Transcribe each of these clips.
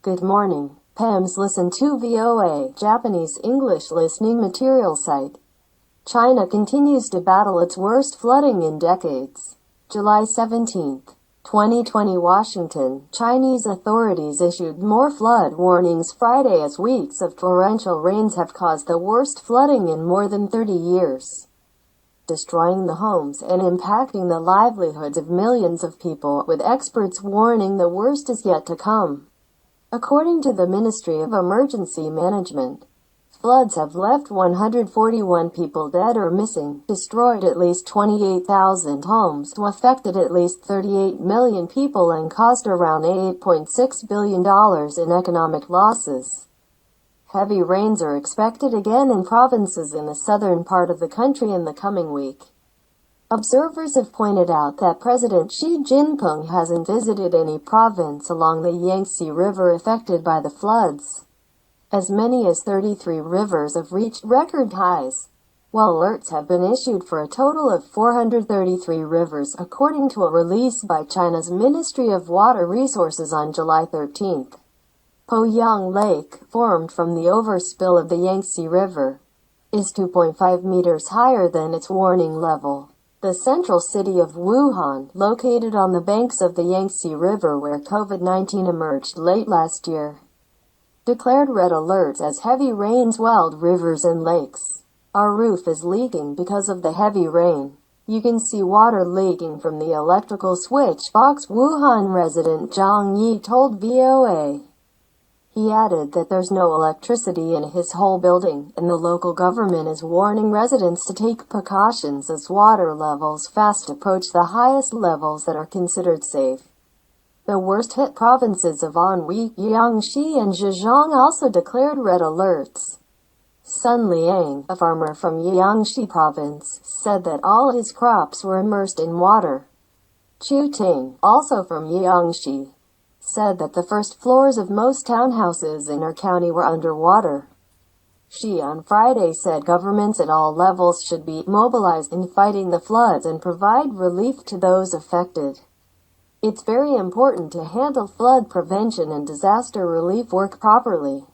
Good morning. PAMS listen to VOA, Japanese English listening material site. China continues to battle its worst flooding in decades. July 17, 2020 Washington, Chinese authorities issued more flood warnings Friday as weeks of torrential rains have caused the worst flooding in more than 30 years, destroying the homes and impacting the livelihoods of millions of people, with experts warning the worst is yet to come. According to the Ministry of Emergency Management, floods have left 141 people dead or missing, destroyed at least 28,000 homes, affected at least 38 million people, and caused around $8.6 billion in economic losses. Heavy rains are expected again in provinces in the southern part of the country in the coming week. Observers have pointed out that President Xi Jinping hasn't visited any province along the Yangtze River affected by the floods. As many as 33 rivers have reached record highs, while alerts have been issued for a total of 433 rivers, according to a release by China's Ministry of Water Resources on July 13. Poyang Lake, formed from the overspill of the Yangtze River, is 2.5 meters higher than its warning level. The central city of Wuhan, located on the banks of the Yangtze River where COVID-19 emerged late last year, declared red alerts as heavy rain swelled rivers and lakes. Our roof is leaking because of the heavy rain. You can see water leaking from the electrical switch box, Wuhan resident Zhang Yi told VOA. He added that there's no electricity in his whole building, and the local government is warning residents to take precautions as water levels fast approach the highest levels that are considered safe. The worst-hit provinces of Anhui, Jiangxi, and Zhejiang also declared red alerts. Sun Liang, a farmer from Jiangxi province, said that all his crops were immersed in water. Chu Ting, also from Jiangxi, said that the first floors of most townhouses in her county were underwater. She on Friday said governments at all levels should be mobilized in fighting the floods and provide relief to those affected. It's very important to handle flood prevention and disaster relief work properly,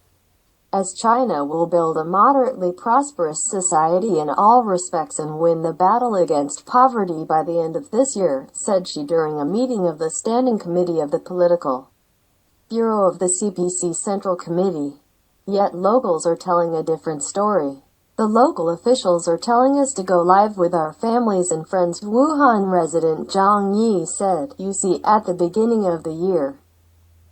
as China will build a moderately prosperous society in all respects and win the battle against poverty by the end of this year, said she during a meeting of the Standing Committee of the Political Bureau of the CPC Central Committee. Yet locals are telling a different story. The local officials are telling us to go live with our families and friends, Wuhan resident Zhang Yi said. You see, at the beginning of the year,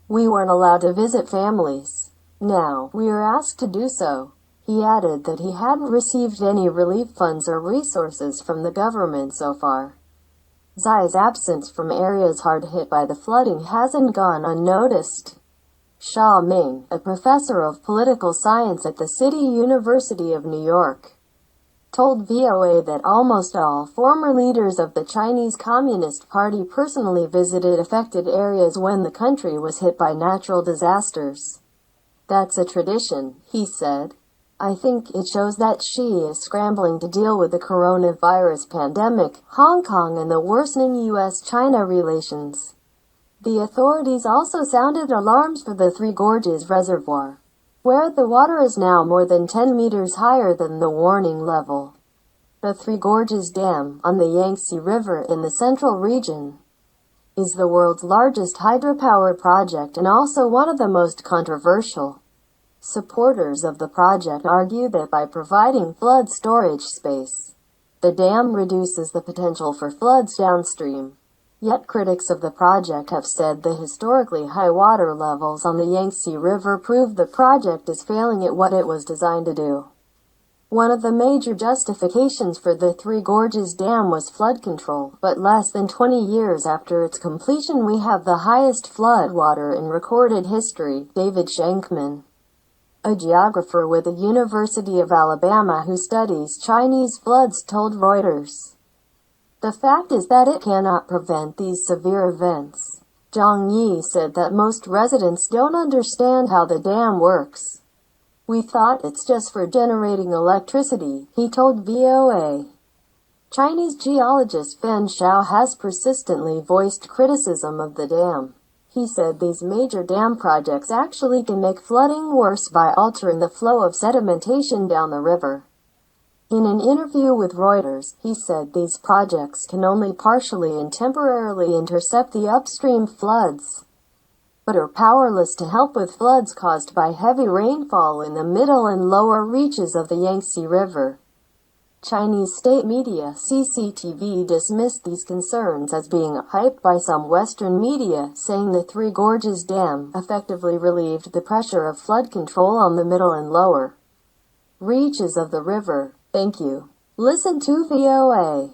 we weren't allowed to visit families. Now, we are asked to do so. He added that he hadn't received any relief funds or resources from the government so far. Xi's absence from areas hard hit by the flooding hasn't gone unnoticed. Sha Ming, a professor of political science at the City University of New York, told VOA that almost all former leaders of the Chinese Communist Party personally visited affected areas when the country was hit by natural disasters. That's a tradition, he said. I think it shows that Xi is scrambling to deal with the coronavirus pandemic, Hong Kong, and the worsening U.S.-China relations. The authorities also sounded alarms for the Three Gorges Reservoir, where the water is now more than 10 meters higher than the warning level. The Three Gorges Dam, on the Yangtze River in the central region, is the world's largest hydropower project and also one of the most controversial. Supporters of the project argue that by providing flood storage space, the dam reduces the potential for floods downstream. Yet critics of the project have said the historically high water levels on the Yangtze River prove the project is failing at what it was designed to do. One of the major justifications for the Three Gorges Dam was flood control, but less than 20 years after its completion we have the highest flood water in recorded history, David Shankman, a geographer with the University of Alabama who studies Chinese floods, told Reuters. The fact is that it cannot prevent these severe events. Zhang Yi said that most residents don't understand how the dam works. We thought it's just for generating electricity, he told VOA. Chinese geologist Fan Xiao has persistently voiced criticism of the dam. He said these major dam projects actually can make flooding worse by altering the flow of sedimentation down the river. In an interview with Reuters, he said these projects can only partially and temporarily intercept the upstream floods, but are powerless to help with floods caused by heavy rainfall in the middle and lower reaches of the Yangtze River. Chinese state media CCTV dismissed these concerns as being hyped by some Western media, saying the Three Gorges Dam effectively relieved the pressure of flood control on the middle and lower reaches of the river. Thank you. Listen to VOA.